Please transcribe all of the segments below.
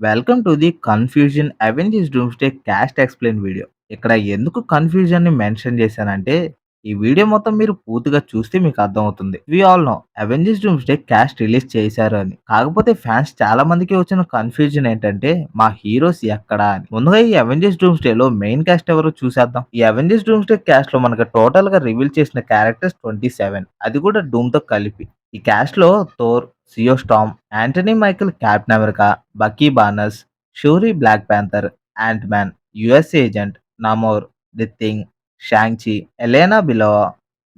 Welcome to the confusion Avengers Doomsday caste explain video. ఇక్కడ ఎందుకు కన్ఫ్యూజన్‌ని mention చేశానంటే, ఈ వీడియో మొత్తం మీరు పూర్తిగా చూస్తే మీకు అర్థమవుతుంది. We all know Avengers Doomsday cast release చేశారు అని. కాకపోతే ఫ్యాన్స్ చాలా మందికి వచ్చిన కన్ఫ్యూజన్ ఏంటంటే, మా హీరోస్ ఎక్కడా అని. ముందుగా ఈ అవెంజర్స్ డూమ్స్డేలో మెయిన్ క్యాస్ట్ ఎవరో చూసేద్దాం. ఈ అవెంజర్స్ డూమ్స్డే క్యాస్ట్‌లో మనకు టోటల్‌గా రివీల్ చేసిన క్యారెక్టర్స్ 27. అది కూడా డూమ్‌తో కలిపి. ఈ క్యాస్ట్‌లో థోర్, సియో Storm, Anthony Michael Captain America, Bucky Barnes, Shuri Black Panther, Ant Man, US agent, Namor, the Thing, Shang Chi, Elena Belova,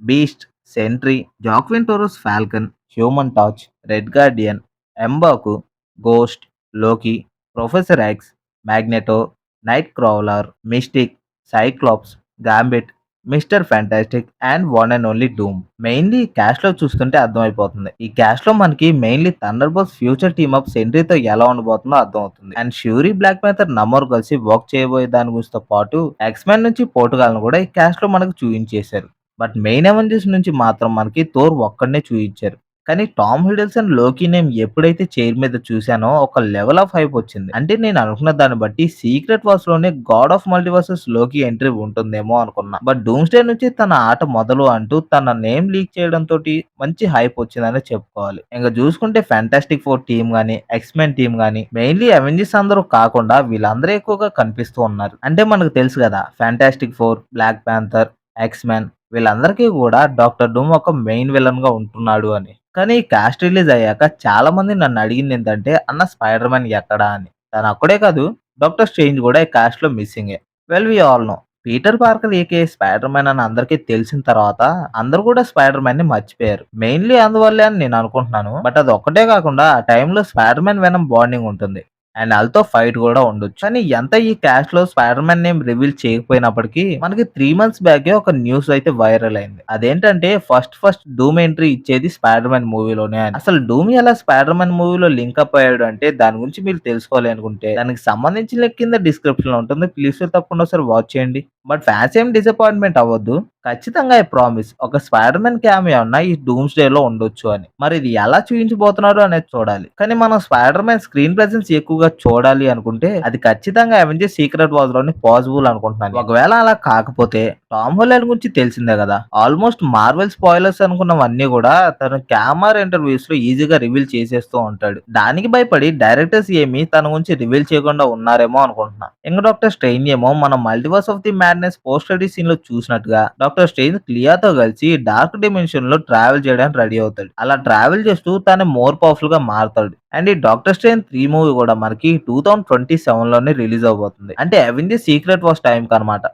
Beast, Sentry, Joaquin Torres Falcon, Human Torch, Red Guardian, M'Baku, Ghost, Loki, Professor X, Magneto, nightcrawler, Mystique, Cyclops, Gambit, Mister Fantastic and one and only Doom. Mainly ఈ cast లో చూస్తుంటే అర్థమైపోతుంది. ఈ cast లో మనకి mainly Thunderbolts future team up సెంట్రీతో ఎలా ఉండబోతుందో అర్థమవుతుంది. అండ్ షూరీ బ్లాక్ ప్యాంథర్ నమోర్ కలిసి వర్క్ చేయబోయే దాని గురితో పాటు ఎక్స్‌మెన్ నుంచి పోర్టుగాల్‌ను కూడా ఈ క్యాస్ట్ లో మనకు చూయించేశారు. బట్ మెయిన్ అవెంజర్స్ నుంచి మాత్రం మనకి థోర్ ఒక్కడినే చూయించారు. కానీ టామ్ హిడల్సన్ లోకి నేమ్ ఎప్పుడైతే చైర్ మీద చూసానో ఒక లెవెల్ ఆఫ్ హైప్ వచ్చింది. అంటే నేను అనుకున్న దాన్ని బట్టి సీక్రెట్ వార్స్ లోనే గాడ్ ఆఫ్ మల్టీవర్సెస్ లోకి ఎంట్రీ ఉంటుందేమో అనుకున్నా. బట్ డూమ్స్డే నుంచి తన ఆట మొదలు అంటూ తన నేమ్ లీక్ చేయడం తోటి మంచి హైప్ వచ్చిందనే చెప్పుకోవాలి. ఇంకా చూసుకుంటే ఫ్యాంటాస్టిక్ ఫోర్ టీమ్ గానీ, ఎక్స్‌మెన్ టీమ్ గానీ, మెయిన్లీ అవెంజర్స్ అందరూ కాకుండా వీళ్ళందరూ ఎక్కువగా కనిపిస్తూ ఉన్నారు. అంటే మనకు తెలుసు కదా, Fantastic Four, Black Panther, X Men వీళ్ళందరికీ కూడా డాక్టర్ డూమ్ ఒక మెయిన్ విలన్ గా ఉంటున్నాడు అని. కానీ కాస్ట్ రిలీజ్ అయ్యాక చాలా మంది నన్ను అడిగింది ఏంటంటే, అన్న స్పైడర్ మ్యాన్ ఎక్కడా అని. తను ఒక్కడే కాదు, డాక్టర్ స్ట్రేంజ్ కూడా ఈ కాస్ట్ లో మిస్సింగే. Well we all know Peter Parker aka Spider Man అని అందరికీ తెలిసిన తర్వాత అందరూ కూడా స్పైడర్ మ్యాన్ ని మర్చిపోయారు. మెయిన్లీ అందువల్లే అని నేను అనుకుంటున్నాను. బట్ అది ఒక్కటే కాకుండా ఆ టైంలో స్పైడర్ మ్యాన్ వెనం బాండింగ్ ఉంటుంది. అండ్ ఆళ్ళతో ఫైట్ కూడా ఉండొచ్చు. కానీ ఎంత ఈ క్యాస్ట్ లో స్పైడర్ మ్యాన్ నేమ్ రివీల్ చేయకపోయినప్పటికీ మనకి 3 మంత్స్ బ్యాకే ఒక న్యూస్ అయితే వైరల్ అయింది. అదేంటంటే ఫస్ట్ డూమ్ ఎంట్రీ ఇచ్చేది స్పైడర్ మ్యాన్ మూవీలోనే అని. అసలు డూమ్ ఎలా స్పైడర్ మ్యాన్ మూవీలో లింక్ అప్ అయ్యాడు అంటే దాని గురించి మీరు తెలుసుకోవాలి అనుకుంటే దానికి సంబంధించిన లింక్ కింద డిస్క్రిప్షన్ లో ఉంటుంది. ప్లీజ్ తప్పకుండా ఒకసారి వాచ్ చేయండి. బట్ ఫ్యాన్స్ ఏం డిసప్పాయింట్మెంట్ అవ్వద్దు. ఖచ్చితంగా ఐ ప్రామిస్ ఒక స్పైడర్ మ్యాన్ క్యామియో అన్న ఈ డూమ్స్‌డే లో ఉండొచ్చు అని. మరి ఇది ఎలా చూయించబోతున్నారు అనేది చూడాలి. కానీ మనం స్పైడర్ మ్యాన్ స్క్రీన్ ప్రెజెన్స్ ఎక్కువగా చూడాలి అనుకుంటే అది ఖచ్చితంగా అవెంజర్స్ సీక్రెట్ వార్స్ లోనే పాసిబుల్ అనుకుంటున్నాను. ఒకవేళ అలా కాకపోతే టామ్ హోలాండ్ గురించి తెలిసిందే కదా. ఆల్మోస్ట్ మార్వెల్ స్పాయిలర్స్ అనుకున్నవన్నీ కూడా తను క్యామర్ ఇంటర్వ్యూస్ లో ఈజీగా రివీల్ చేసేస్తూ ఉంటాడు. దానికి భయపడి డైరెక్టర్స్ ఏమి తన గురించి రివీల్ చేయకుండా ఉన్నారేమో అనుకుంటున్నా. ఇంకా డాక్టర్ స్ట్రేంజ్ ఏమో మనం Multiverse of the Madness post credit scene లో చూసినట్టుగా డాక్టర్ స్ట్రేంజ్ క్లియాతో కలిసి డార్క్ డిమెన్షన్ లో ట్రావెల్ చేయడానికి రెడీ అవుతాడు. అలా ట్రావెల్ చేస్తూ తను మోర్ పవర్ఫుల్ గా మారుతాడు. అండ్ ఈ డాక్టర్ స్ట్రేంజ్ 3 మూవీ కూడా మనకి 2027 లోనే రిలీజ్ అవబోతుంది. అంటే అవెంజర్స్ సీక్రెట్ వార్స్ టైం కనమాట.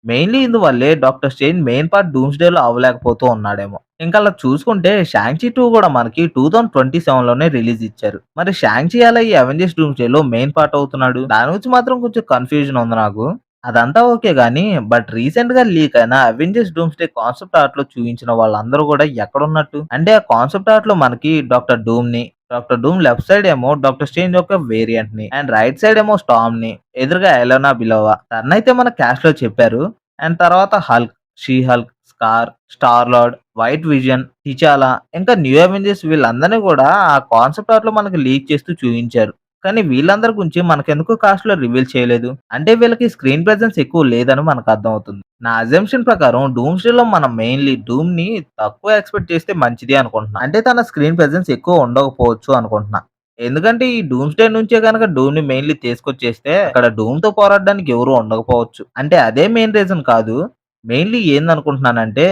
మెయిన్లీ ఇందువల్లే Doctor Strange main part Doomsday లో అవ్వలేకపోతూ ఉన్నాడేమో. ఇంకా అలా చూసుకుంటే షాంగ్-చి 2 కూడా మనకి 2027 లోనే రిలీజ్ ఇచ్చారు. మరి షాంగ్-చి ఎలా ఈ అవెంజర్స్ డూమ్స్‌డేలో మెయిన్ పార్ట్ అవుతున్నాడు? దాని గురించి మాత్రం కొంచెం కన్‌ఫ్యూజన్ ఉంది నాకు. అదంతా ఓకే గానీ, బట్ రీసెంట్‌గా లీక్ అయిన అవెంజర్స్ డూమ్స్‌డే కాన్సెప్ట్ ఆర్ట్‌లో చూయించిన వాళ్ళందరూ గూడా ఎక్కడున్నట్టు? అంటే ఆ కాన్సెప్ట్ ఆర్ట్‌లో మనకి డాక్టర్ డూమ్‌ని, డాక్టర్ డూమ్ లెఫ్ట్ సైడ్ ఏమో డాక్టర్ స్ట్రేంజ్ యొక్క వేరియంట్‌ని, అండ్ రైట్ సైడ్ ఏమో స్టార్మ్‌ని, ఎదురుగా ఎలెనా బిలోవా తనైతే మన క్యాస్ట్‌లో చెప్పారు. అండ్ తర్వాత Hulk, She Hulk, Skaar, Star Lord, White Vision, T'Challa ఇంకా న్యూ అవెంజర్స్ వీళ్ళందరిని కూడా ఆ కాన్సెప్ట్ ఆర్ట్‌లో మనకి లీక్ చేస్తూ చూయించారు. కానీ వీళ్ళందరి గురించి మనకెందుకు కాస్ట్‌లో రివీల్ చేయలేదు? అంటే వీళ్ళకి స్క్రీన్ ప్రెజెన్స్ ఎక్కువ లేదని మనకు అర్థమవుతుంది. నా అజంప్షన్ ప్రకారం డూమ్స్‌డేలో మనం మెయిన్‌లీ డూమ్‌ని తక్కువ ఎక్స్‌పెక్ట్ చేస్తే మంచిది అనుకుంటున్నా. అంటే తన స్క్రీన్ ప్రెజెన్స్ ఎక్కువ ఉండకపోవచ్చు అనుకుంటున్నా. ఎందుకంటే ఈ డూమ్స్‌డే నుంచే గనక డూమ్‌ని మెయిన్‌లీ తీసుకొచ్చేస్తే అక్కడ డూమ్‌తో పోరాడడానికి ఎవరు ఉండకపోవచ్చు. అంటే అదే మెయిన్ రీజన్ కాదు. మెయిన్‌లీ ఏందనుకుంటున్నానంటే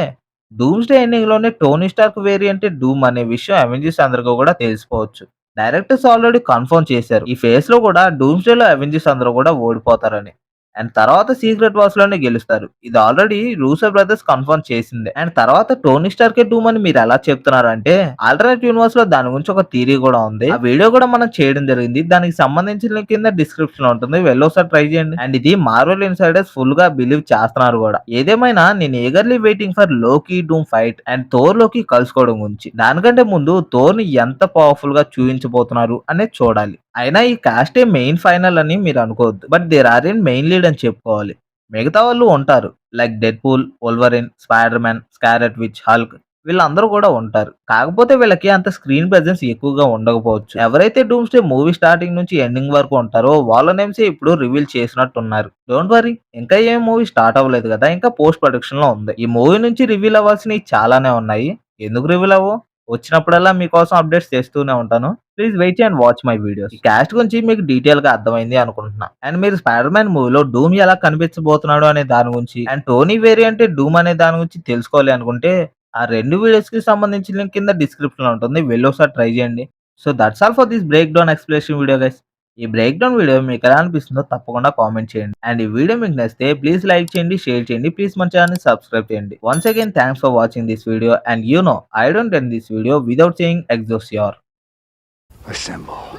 డూమ్స్‌డే ఎండింగ్‌లోనే టోనీ స్టార్క్ వేరియంటే డూమ్ అనే విషయం అవెంజర్స్ అందరికి కూడా తెలిసిపోవచ్చు. డైరెక్టర్స్ ఆల్రెడీ కన్ఫర్మ్ చేశారు. ఈ ఫేజ్‌లో కూడా డూమ్స్‌డేలో అవెంజర్స్ అందరూ కూడా ఓడిపోతారని. అండ్ తర్వాత సీక్రెట్ వార్స్ లోనే గెలుస్తారు. ఇది ఆల్రెడీ రూసో బ్రదర్స్ కన్ఫర్మ్ చేసిందే. అండ్ తర్వాత టోనీ స్టార్కే డూమ్ అని మీరు ఎలా చెప్తున్నారంటే ఆల్టర్నేట్ యూనివర్స్ లో దాని గురించి ఒక థియరీ కూడా ఉంది. ఆ వీడియో కూడా మనం చేయడం జరిగింది. దానికి సంబంధించిన లింక్ కింద డిస్క్రిప్షన్ లో ఉంటుంది. వెళ్ళి ఒకసారి ట్రై చేయండి. అండ్ ఇది మార్వెల్ ఇన్సైడర్స్ ఫుల్ గా బిలీవ్ చేస్తున్నారు కూడా. ఏదేమైనా నేను eagerly waiting for Loki Doom fight and Thor Loki కలుసుకోవడం గురించి. దానికంటే ముందు థోర్ ని ఎంత పవర్ఫుల్ గా చూపించబోతున్నారు అనేది చూడాలి. అయినా ఈ కాస్టే మెయిన్ ఫైనల్ అని మీరు అనుకోవద్దు. But there are in main lead అని చెప్పుకోవాలి. మిగతా వాళ్ళు ఉంటారు. Like Deadpool, Wolverine, Spider Man, scarlet witch, Hulk వీళ్ళందరూ కూడా ఉంటారు. కాకపోతే వీళ్ళకి అంత స్క్రీన్ ప్రెజెన్స్ ఎక్కువగా ఉండకపోవచ్చు. ఎవరైతే డూమ్స్‌డే మూవీ స్టార్టింగ్ నుంచి ఎండింగ్ వరకు ఉంటారో వాళ్ళ నేమ్సే ఇప్పుడు రివీల్ చేసినట్టున్నారు. డోంట్ వర్రీ, ఇంకా ఏం మూవీ స్టార్ట్ అవ్వలేదు కదా! ఇంకా పోస్ట్ ప్రొడక్షన్‌లో ఉంది. ఈ మూవీ నుంచి రివీల్ అవ్వాల్సినవి చాలానే ఉన్నాయి. ఎందుకు రివీల్ అవ్వవు? వచ్చినప్పుడల్లా మీకోసం అప్డేట్స్ చేస్తూనే ఉంటాను. Please wait and watch my videos. ఈ కాస్ట్ గురించి మీకు డీటెయిల్‌గా అర్థమైంది అనుకుంటున్నా. అండ్ మీరు స్పైడర్ మ్యాన్ మూవీలో డూమ్ ఎలా కనిపించబోతున్నాడు అనే దాని గురించి అండ్ టోనీ వేరియంట్ డూమ్ అనే దాని గురించి తెలుసుకోవాలి అనుకుంటే ఆ 2 వీడియోస్‌కి సంబంధించిన లింక్ కింద డిస్క్రిప్షన్‌లో ఉంటుంది. వెళ్లి ఒకసారి ట్రై చేయండి. So that's all for this break down explanation video guys. ఈ బ్రేక్ డౌన్ వీడియో మీకు ఎలా అనిపిస్తుందో తప్పకుండా కామెంట్ చేయండి. అండ్ ఈ వీడియో మీకు నచ్చితే ప్లీజ్ లైక్ చేయండి, షేర్ చేయండి. ప్లీజ్ మన ఛానెల్‌ని సబ్స్క్రైబ్ చేయండి. Once again thanks for watching this video and I don't end this video without saying exhaust your Assemble.